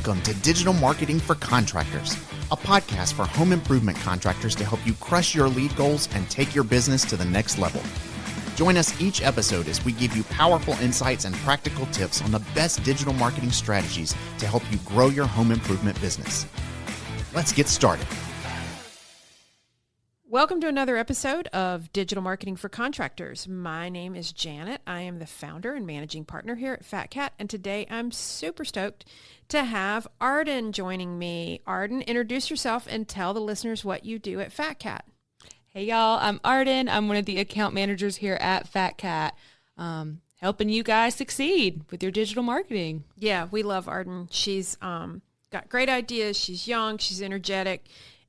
Welcome to Digital Marketing for Contractors, a podcast for home improvement contractors to help you crush your lead goals and take your business to the next level. Join us each episode as we give you powerful insights and practical tips on the best digital marketing strategies to help you grow your home improvement business. Let's get started. Welcome to another episode of Digital Marketing for Contractors. My name is Janet. I am the founder and managing partner here at FatCat, and today I'm super stoked to have Arden joining me. Arden, introduce yourself and tell the listeners what you do at FatCat. Hey y'all, I'm Arden. I'm one of the account managers here at FatCat, helping you guys succeed with your digital marketing. Yeah, we love Arden. She's got great ideas. She's young. She's energetic.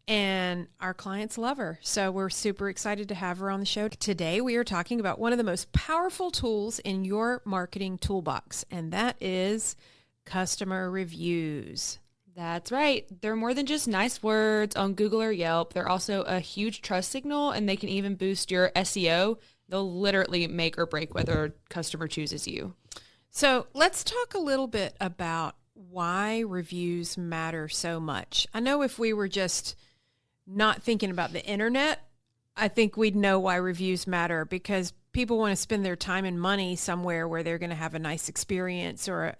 And our clients love her. So we're super excited to have her on the show. Today, we are talking about one of the most powerful tools in your marketing toolbox, and that is customer reviews. That's right. They're more than just nice words on Google or Yelp. They're also a huge trust signal, and they can even boost your SEO. They'll literally make or break whether a customer chooses you. So let's talk a little bit about why reviews matter so much. I know if we were just not thinking about the internet, I think we'd know why reviews matter, because people want to spend their time and money somewhere where they're going to have a nice experience or,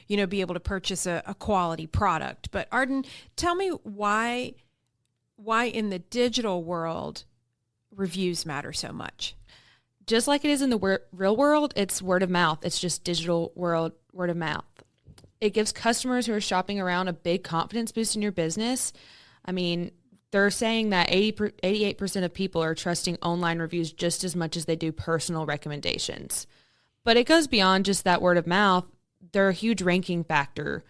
be able to purchase a quality product. But Arden, tell me why in the digital world reviews matter so much. Just like it is in the real world, it's word of mouth. It's just digital world word of mouth. It gives customers who are shopping around a big confidence boost in your business. I mean, they're saying that 88% of people are trusting online reviews just as much as they do personal recommendations. But it goes beyond just that word of mouth. They're a huge ranking factor.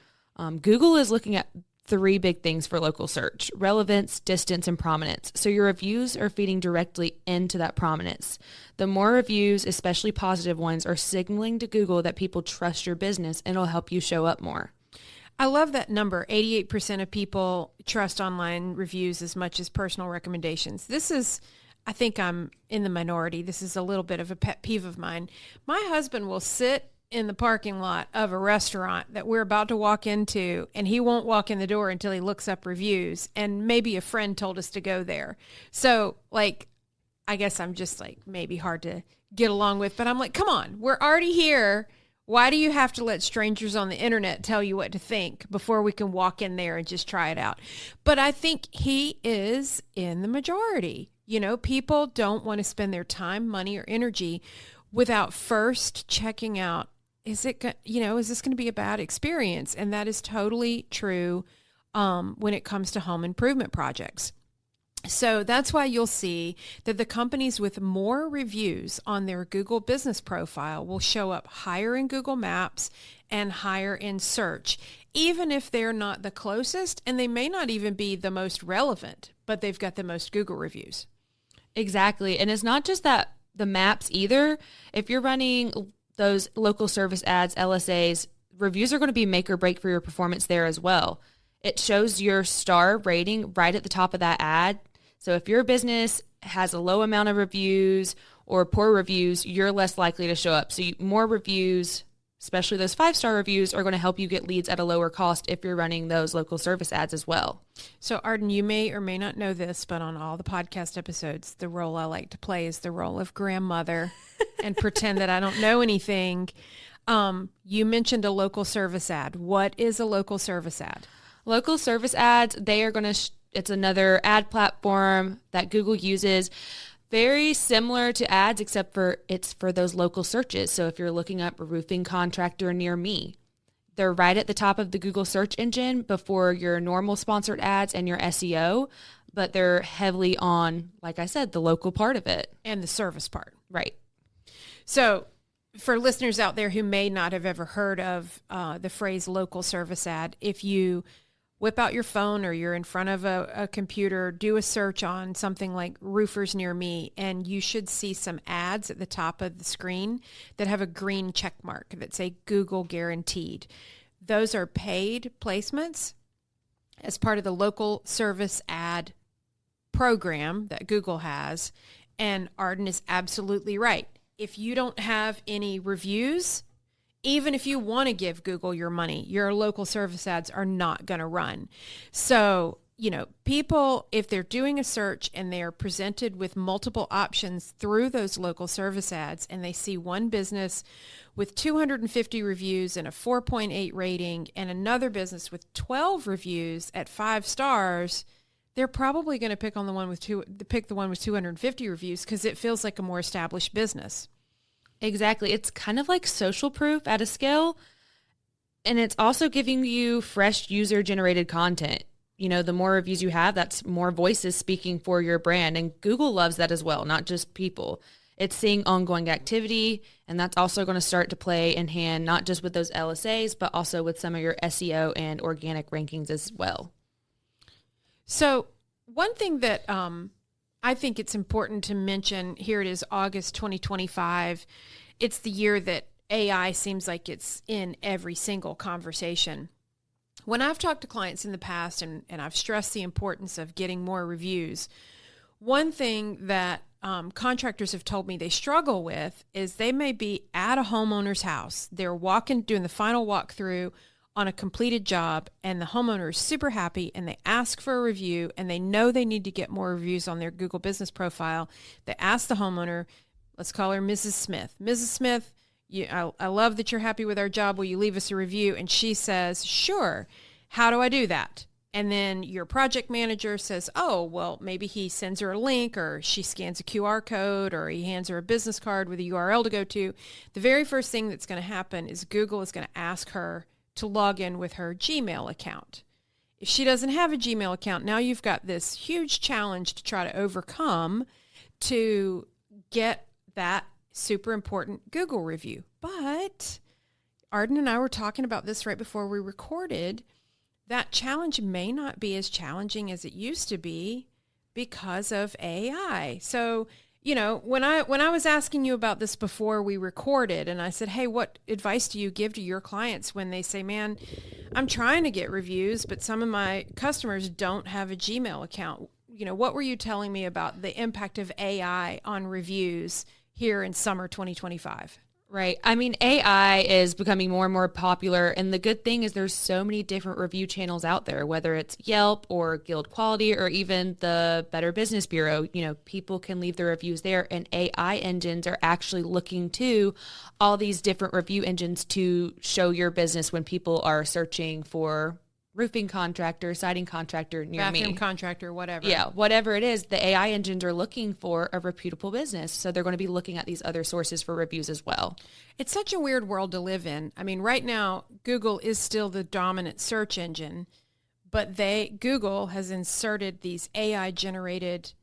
Google is looking at three big things for local search: relevance, distance, and prominence. So your reviews are feeding directly into that prominence. The more reviews, especially positive ones, are signaling to Google that people trust your business, and it'll help you show up more. I love that number. 88% of people trust online reviews as much as personal recommendations. I think I'm in the minority. This is a little bit of a pet peeve of mine. My husband will sit in the parking lot of a restaurant that we're about to walk into, and he won't walk in the door until he looks up reviews, and maybe a friend told us to go there. So, I guess I'm just maybe hard to get along with, but I'm like, come on, we're already here. Why do you have to let strangers on the internet tell you what to think before we can walk in there and just try it out? But I think he is in the majority. People don't want to spend their time, money, or energy without first checking out, is this going to be a bad experience? And that is totally true when it comes to home improvement projects. So that's why you'll see that the companies with more reviews on their Google business profile will show up higher in Google Maps and higher in search, even if they're not the closest, and they may not even be the most relevant, but they've got the most Google reviews. Exactly. And it's not just that the maps either. If you're running those local service ads, LSAs, reviews are going to be make or break for your performance there as well. It shows your star rating right at the top of that ad. So if your business has a low amount of reviews or poor reviews, you're less likely to show up. So more reviews, especially those 5-star reviews, are going to help you get leads at a lower cost if you're running those local service ads as well. So Arden, you may or may not know this, but on all the podcast episodes, the role I like to play is the role of grandmother and pretend that I don't know anything. You mentioned a local service ad. What is a local service ad? Local service ads, they are going to it's another ad platform that Google uses. Very similar to ads, except for it's for those local searches. So if you're looking up a roofing contractor near me, they're right at the top of the Google search engine before your normal sponsored ads and your SEO, but they're heavily on, like I said, the local part of it. And the service part. Right. So for listeners out there who may not have ever heard of the phrase local service ad, if you whip out your phone or you're in front of a computer, do a search on something like roofers near me, and you should see some ads at the top of the screen that have a green check mark that say Google guaranteed. Those are paid placements as part of the local service ad program that Google has. And Arden is absolutely right. If you don't have any reviews, Even if you want to give Google your money, your local service ads are not going to run. So, people, if they're doing a search and they are presented with multiple options through those local service ads, and they see one business with 250 reviews and a 4.8 rating and another business with 12 reviews at 5 stars, they're probably going to pick the one with 250 reviews because it feels like a more established business. Exactly. It's kind of like social proof at a scale, and it's also giving you fresh user-generated content. The more reviews you have, that's more voices speaking for your brand, and Google loves that as well, not just people. It's seeing ongoing activity, and that's also going to start to play in hand, not just with those LSAs, but also with some of your SEO and organic rankings as well. So one thing that I think it's important to mention, here it is, August 2025. It's the year that AI seems like it's in every single conversation. When I've talked to clients in the past and I've stressed the importance of getting more reviews, one thing that contractors have told me they struggle with is they may be at a homeowner's house. They're doing the final walkthrough on a completed job, and the homeowner is super happy, and they ask for a review, and they know they need to get more reviews on their Google business profile. They ask the homeowner, let's call her Mrs. Smith. Mrs. Smith, I love that you're happy with our job. Will you leave us a review? And she says, sure. How do I do that? And then your project manager says, oh, well, maybe he sends her a link, or she scans a QR code, or he hands her a business card with a URL to go to. The very first thing that's going to happen is Google is going to ask her to log in with her Gmail account. If she doesn't have a Gmail account, now you've got this huge challenge to try to overcome to get that super important Google review. But Arden and I were talking about this right before we recorded. That challenge may not be as challenging as it used to be because of AI. So, when I was asking you about this before we recorded, and I said, hey, what advice do you give to your clients when they say, man, I'm trying to get reviews, but some of my customers don't have a Gmail account? What were you telling me about the impact of AI on reviews here in summer 2025? Right. I mean, AI is becoming more and more popular, and the good thing is there's so many different review channels out there, whether it's Yelp or Guild Quality or even the Better Business Bureau. People can leave their reviews there, and AI engines are actually looking to all these different review engines to show your business when people are searching for roofing contractor, siding contractor near me. Bathroom contractor, whatever. Yeah, whatever it is, the AI engines are looking for a reputable business. So they're going to be looking at these other sources for reviews as well. It's such a weird world to live in. I mean, right now, Google is still the dominant search engine, but Google has inserted these AI-generated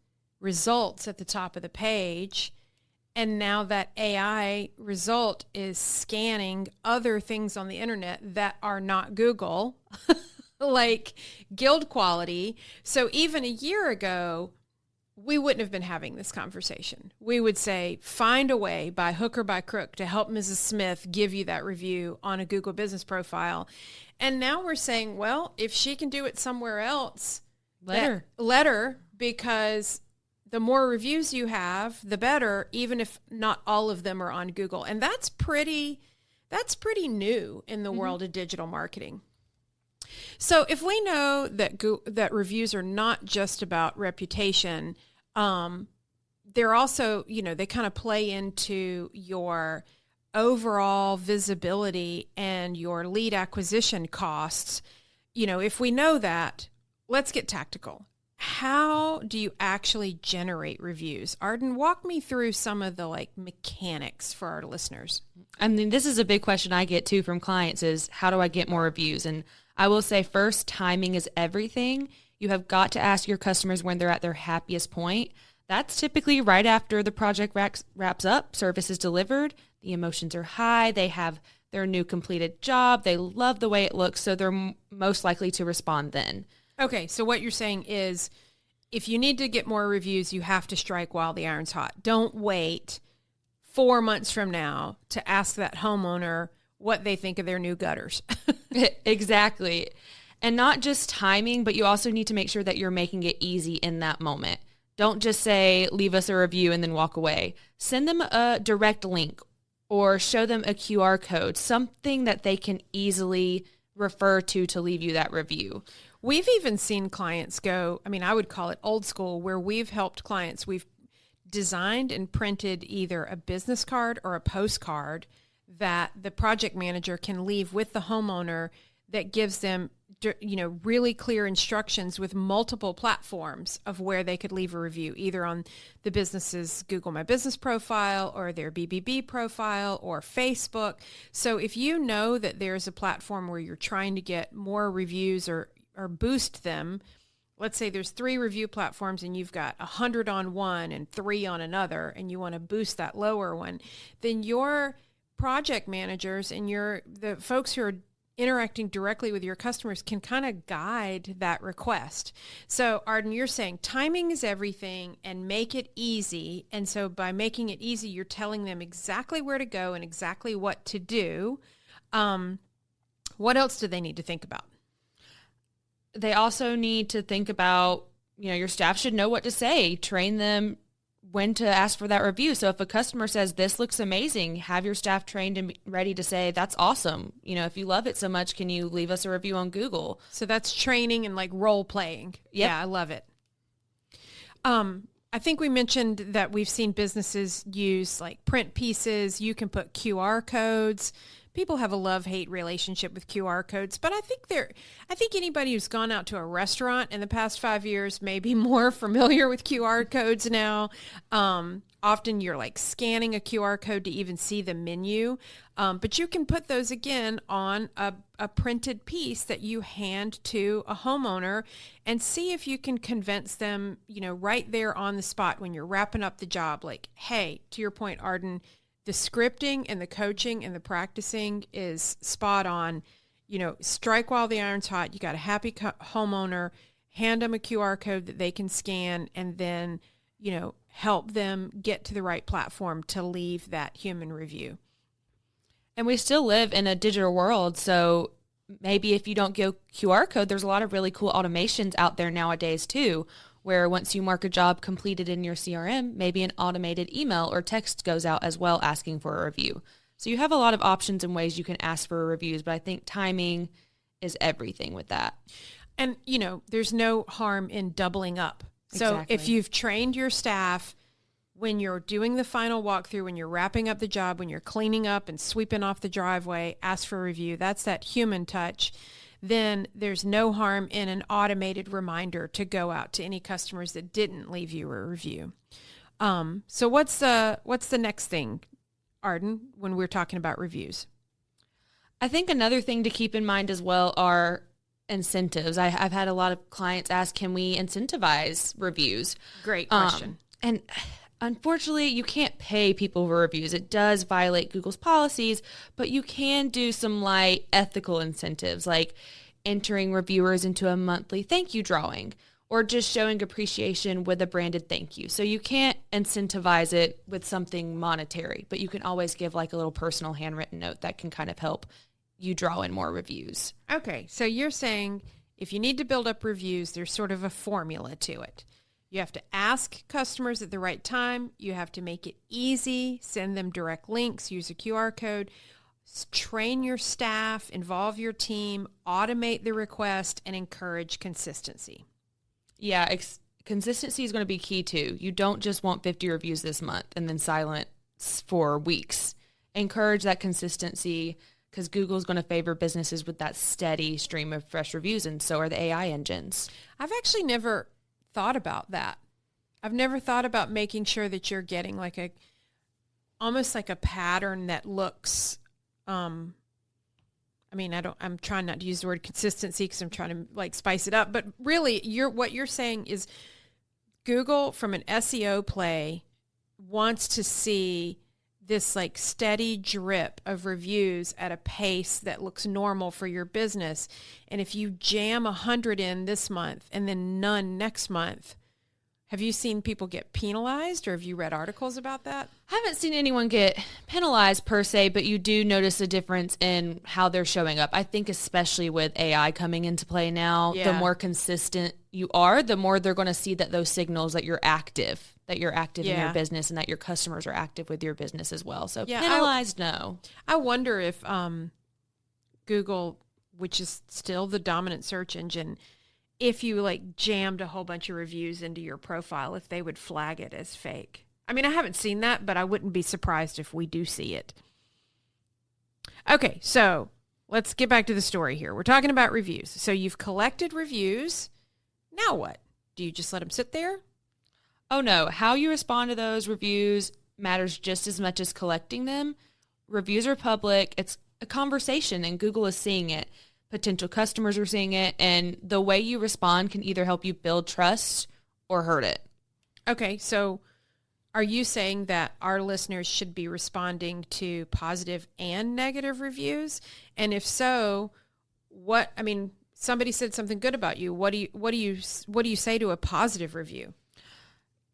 results at the top of the page. And now that AI result is scanning other things on the internet that are not Google, like Guild Quality. So even a year ago, we wouldn't have been having this conversation. We would say, find a way by hook or by crook to help Mrs. Smith give you that review on a Google business profile. And now we're saying, well, if she can do it somewhere else, let her, because the more reviews you have, the better, even if not all of them are on Google. And that's pretty new in the world of digital marketing. So if we know that reviews are not just about reputation, they're also, they kind of play into your overall visibility and your lead acquisition costs. If we know that, let's get tactical. How do you actually generate reviews? Arden, walk me through some of the mechanics for our listeners. I mean, this is a big question I get too from clients is, how do I get more reviews? And I will say first, timing is everything. You have got to ask your customers when they're at their happiest point. That's typically right after the project wraps up, service is delivered, the emotions are high, they have their new completed job, they love the way it looks, so they're most likely to respond then. Okay, so what you're saying is, if you need to get more reviews, you have to strike while the iron's hot. Don't wait 4 months from now to ask that homeowner what they think of their new gutters. Exactly. And not just timing, but you also need to make sure that you're making it easy in that moment. Don't just say, leave us a review and then walk away. Send them a direct link or show them a QR code, something that they can easily refer to leave you that review. We've even seen clients go, I mean, I would call it old school, where we've helped clients. We've designed and printed either a business card or a postcard that the project manager can leave with the homeowner that gives them, really clear instructions with multiple platforms of where they could leave a review, either on the business's Google My Business profile or their BBB profile or Facebook. So if you know that there's a platform where you're trying to get more reviews or boost them, let's say there's 3 review platforms and you've got 100 on one and 3 on another, and you want to boost that lower one, then your project managers and the folks who are interacting directly with your customers can kind of guide that request. So Arden, you're saying timing is everything and make it easy. And so by making it easy, you're telling them exactly where to go and exactly what to do. What else do they need to think about? They also need to think about, your staff should know what to say, train them when to ask for that review. So if a customer says, this looks amazing, have your staff trained and ready to say, that's awesome. If you love it so much, can you leave us a review on Google? So that's training and like role playing. Yep. Yeah, I love it. I think we mentioned that we've seen businesses use like print pieces. You can put QR codes. People have a love-hate relationship with QR codes, but I think anybody who's gone out to a restaurant in the past 5 years may be more familiar with QR codes now. Often you're like scanning a QR code to even see the menu, but you can put those again on a printed piece that you hand to a homeowner and see if you can convince them, right there on the spot when you're wrapping up the job, like, hey, to your point, Arden, the scripting and the coaching and the practicing is spot on. Strike while the iron's hot. You got a happy homeowner, hand them a QR code that they can scan, and then, help them get to the right platform to leave that human review. And we still live in a digital world. So maybe if you don't go QR code, there's a lot of really cool automations out there nowadays too, where once you mark a job completed in your CRM, maybe an automated email or text goes out as well asking for a review. So you have a lot of options and ways you can ask for reviews, but I think timing is everything with that. And, there's no harm in doubling up. So Exactly. If you've trained your staff, when you're doing the final walkthrough, when you're wrapping up the job, when you're cleaning up and sweeping off the driveway, ask for a review. That's that human touch. Then there's no harm in an automated reminder to go out to any customers that didn't leave you a review. So what's the next thing, Arden, when we're talking about reviews? I think another thing to keep in mind as well are incentives. I've had a lot of clients ask, can we incentivize reviews? Great question. And unfortunately, you can't pay people for reviews. It does violate Google's policies, but you can do some light ethical incentives like entering reviewers into a monthly thank you drawing or just showing appreciation with a branded thank you. So you can't incentivize it with something monetary, but you can always give like a little personal handwritten note that can kind of help you draw in more reviews. Okay, so you're saying if you need to build up reviews, there's sort of a formula to it. You have to ask customers at the right time. You have to make it easy, send them direct links, use a QR code, train your staff, involve your team, automate the request, and encourage consistency. Yeah, consistency is going to be key too. You don't just want 50 reviews this month and then silence for weeks. Encourage that consistency because Google's going to favor businesses with that steady stream of fresh reviews, and so are the AI engines. I've actually never thought about that. I've never thought about making sure that you're getting like almost like a pattern that looks, I'm trying not to use the word consistency because I'm trying to like spice it up, but really what you're saying is Google from an SEO play wants to see this like steady drip of reviews at a pace that looks normal for your business. And if you jam 100 in this month and then none next month, Have you seen people get penalized, or have you read articles about that? Haven't seen anyone get penalized per se, but you do notice a difference in how they're showing up. I think especially with AI coming into play now, the more consistent you are, the more they're going to see that those signals that you're active in your business and that your customers are active with your business as well. So penalized, no. I wonder if Google, which is still the dominant search engine, if you like jammed a whole bunch of reviews into your profile, if they would flag it as fake. I mean, I haven't seen that, but I wouldn't be surprised if we do see it. Okay, so let's get back to the story here. We're talking about reviews. So you've collected reviews. Now what? Do you just let them sit there? Oh, no. How you respond to those reviews matters just as much as collecting them. Reviews are public. It's a conversation, and Google is seeing it. Potential customers are seeing it, and the way you respond can either help you build trust or hurt it. Okay, so are you saying that our listeners should be responding to positive and negative reviews? And if so, somebody said something good about you. What do you say to a positive review?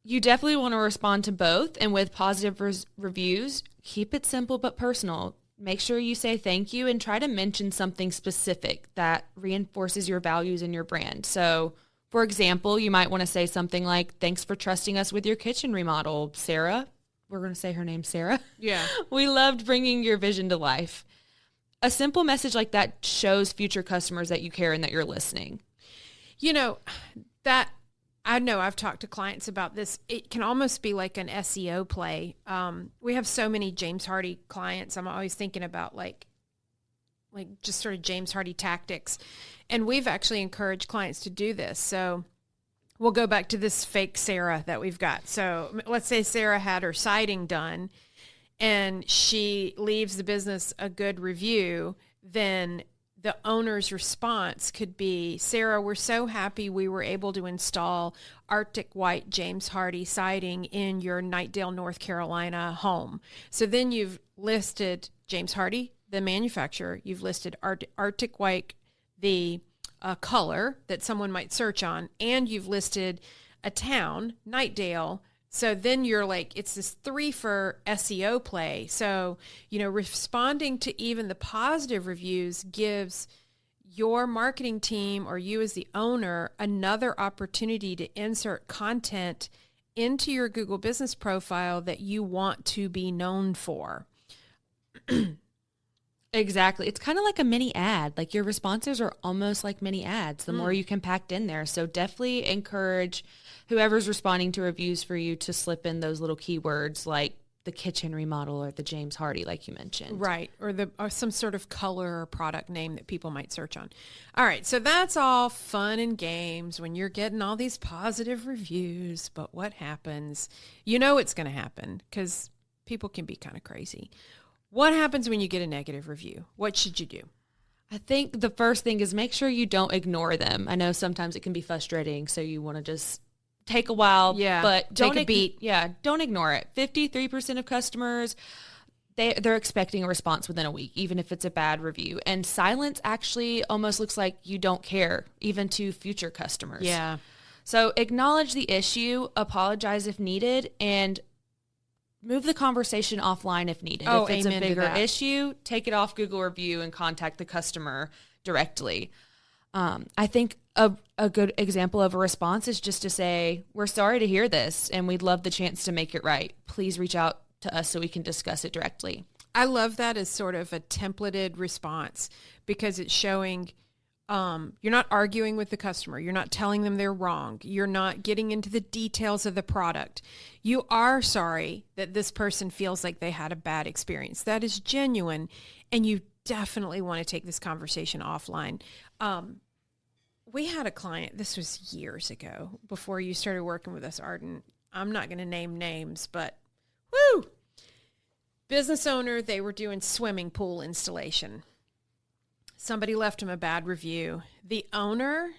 You definitely want to respond to both, and with positive reviews, keep it simple but personal. Make sure you say thank you and try to mention something specific that reinforces your values and your brand. So, for example, you might want to say something like, "Thanks for trusting us with your kitchen remodel, Sarah." We're going to say her name, Sarah. Yeah. "We loved bringing your vision to life." A simple message like that shows future customers that you care and that you're listening. You know, that I know I've talked to clients about this. It can almost be like an SEO play. We have so many James Hardy clients. I'm always thinking about like just sort of James Hardy tactics. And we've actually encouraged clients to do this. So we'll go back to this fake Sarah that we've got. So let's say Sarah had her siding done and she leaves the business a good review, then the owner's response could be, "Sarah, we're so happy we were able to install Arctic White James Hardy siding in your Knightdale, North Carolina home." So then you've listed James Hardy, the manufacturer. You've listed Arctic White, the color that someone might search on, and you've listed a town, Knightdale. So then you're like, it's this 3 for SEO play. So, responding to even the positive reviews gives your marketing team or you as the owner another opportunity to insert content into your Google business profile that you want to be known for. Exactly. It's kind of like a mini ad. Like your responses are almost like mini ads, the more you can pack in there. So definitely encourage whoever's responding to reviews for you to slip in those little keywords like the kitchen remodel or the James Hardy, like you mentioned. Right. Or some sort of color or product name that people might search on. All right. So that's all fun and games when you're getting all these positive reviews. But what happens? You know it's going to happen because people can be kind of crazy. What happens when you get a negative review? What should you do? I think the first thing is make sure you don't ignore them. I know sometimes it can be frustrating, so you want to just take a while, but take a beat. Don't ignore it. 53% of customers, they're expecting a response within a week, even if it's a bad review. And silence actually almost looks like you don't care, even to future customers. Yeah. So acknowledge the issue, apologize if needed, and move the conversation offline if needed. Oh, if it's a bigger issue, take it off Google Review and contact the customer directly. I think a good example of a response is just to say, "We're sorry to hear this, and we'd love the chance to make it right. Please reach out to us so we can discuss it directly." I love that as sort of a templated response because it's showing you're not arguing with the customer. You're not telling them they're wrong. You're not getting into the details of the product. You are sorry that this person feels like they had a bad experience. That is genuine, and you definitely want to take this conversation offline. We had a client, this was years ago, before you started working with us, Arden. I'm not going to name names, but woo! Business owner, they were doing swimming pool installation. Somebody left him a bad review. The owner,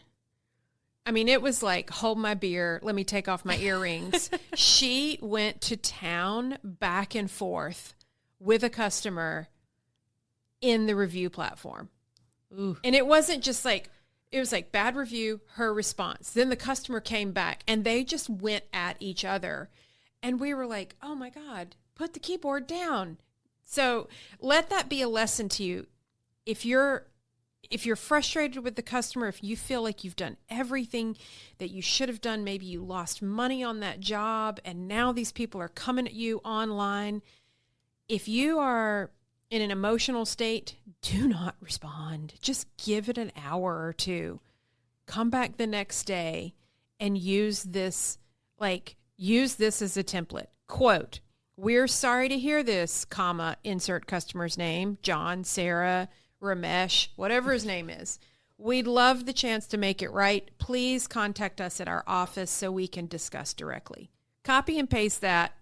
it was like, hold my beer, let me take off my earrings. She went to town back and forth with a customer in the review platform. Ooh. And it wasn't just like, It was like bad review, her response. Then the customer came back and they just went at each other. And we were like, oh my God, put the keyboard down. So let that be a lesson to you. If you're frustrated with the customer, if you feel like you've done everything that you should have done, maybe you lost money on that job and now these people are coming at you online. If you are in an emotional state, do not respond. Just give it an hour or two. Come back the next day and use this as a template. Quote, we're sorry to hear this, comma, insert customer's name, John, Sarah, Ramesh, whatever his name is. We'd love the chance to make it right. Please contact us at our office so we can discuss directly. Copy and paste that.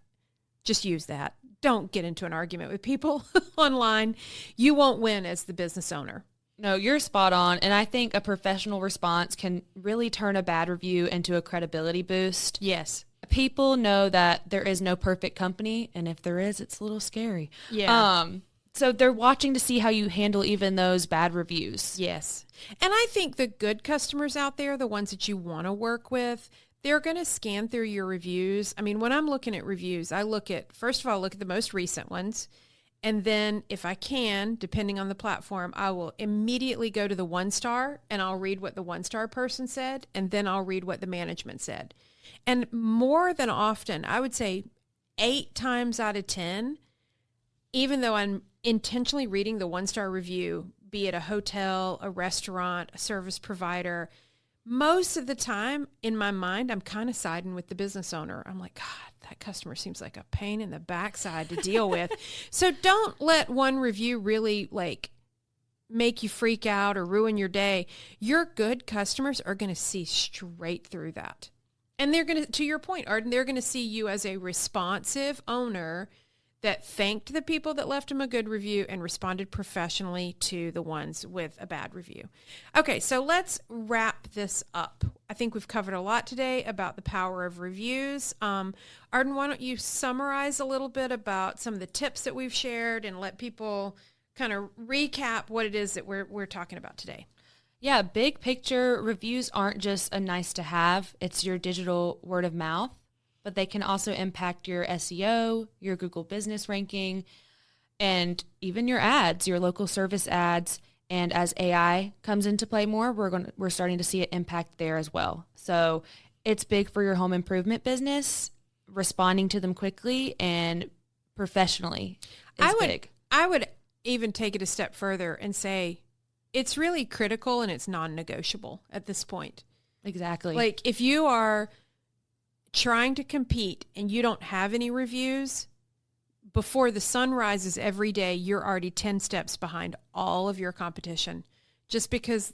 Just use that. Don't get into an argument with people online. You won't win as the business owner. No, you're spot on. And I think a professional response can really turn a bad review into a credibility boost. Yes. People know that there is no perfect company. And if there is, it's a little scary. Yeah. So they're watching to see how you handle even those bad reviews. Yes. And I think the good customers out there, the ones that you want to work with, they're going to scan through your reviews. I mean, when I'm looking at reviews, first of all, look at the most recent ones. And then if I can, depending on the platform, I will immediately go to the 1-star and I'll read what the 1-star person said. And then I'll read what the management said. And more than often, I would say 8 times out of 10, even though I'm intentionally reading the 1-star review, be it a hotel, a restaurant, a service provider, most of the time in my mind, I'm kind of siding with the business owner. I'm like, God, that customer seems like a pain in the backside to deal with. So don't let one review really make you freak out or ruin your day. Your good customers are going to see straight through that. And they're going to your point, Arden, they're going to see you as a responsive owner that thanked the people that left them a good review and responded professionally to the ones with a bad review. Okay, so let's wrap this up. I think we've covered a lot today about the power of reviews. Arden, why don't you summarize a little bit about some of the tips that we've shared and let people kind of recap what it is that we're talking about today? Yeah, big picture, reviews aren't just a nice to have. It's your digital word of mouth. But they can also impact your SEO, your Google business ranking, and even your ads, your local service ads. And as AI comes into play more, we're starting to see it impact there as well. So it's big for your home improvement business, responding to them quickly and professionally is big. I would even take it a step further and say it's really critical and it's non-negotiable at this point. Exactly. Like if you are trying to compete and you don't have any reviews, before the sun rises every day, you're already 10 steps behind all of your competition. Just because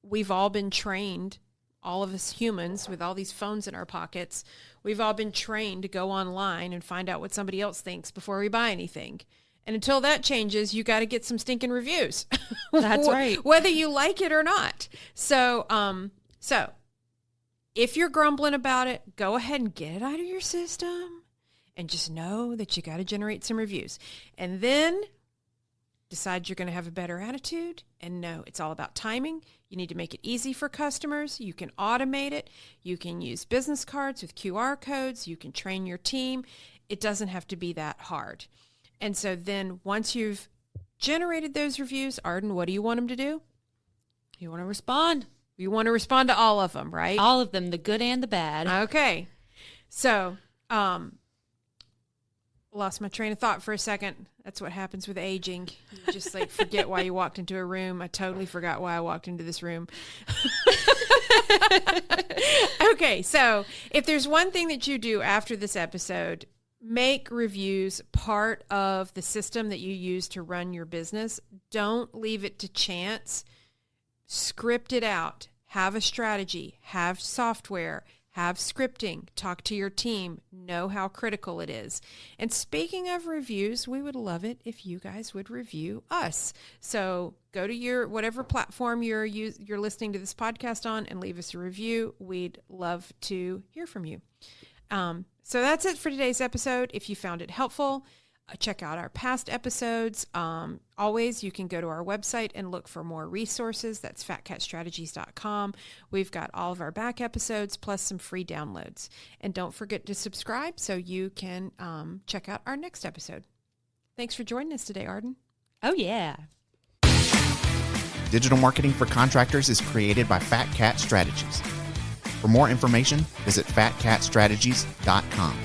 we've all been trained, all of us humans with all these phones in our pockets, we've all been trained to go online and find out what somebody else thinks before we buy anything. And until that changes, you got to get some stinking reviews. That's right. Whether you like it or not. So if you're grumbling about it, go ahead and get it out of your system and just know that you got to generate some reviews. And then decide you're going to have a better attitude and know it's all about timing. You need to make it easy for customers. You can automate it. You can use business cards with QR codes. You can train your team. It doesn't have to be that hard. And so then once you've generated those reviews, Arden, what do you want them to do? You want to respond. You want to respond to all of them, right? All of them, the good and the bad. Okay. So, lost my train of thought for a second. That's what happens with aging. You just forget why you walked into a room. I totally forgot why I walked into this room. Okay. So if there's one thing that you do after this episode, make reviews part of the system that you use to run your business. Don't leave it to chance. Script it out, have a strategy, have software, have scripting, talk to your team, know how critical it is. And speaking of reviews, we would love it if you guys would review us. So go to your whatever platform you're listening to this podcast on and leave us a review. We'd love to hear from you. So that's it for today's episode. If you found it helpful, check out our past episodes. Always, you can go to our website and look for more resources. That's fatcatstrategies.com. We've got all of our back episodes plus some free downloads. And don't forget to subscribe so you can check out our next episode. Thanks for joining us today, Arden. Oh, yeah. Digital marketing for contractors is created by FatCat Strategies. For more information, visit fatcatstrategies.com.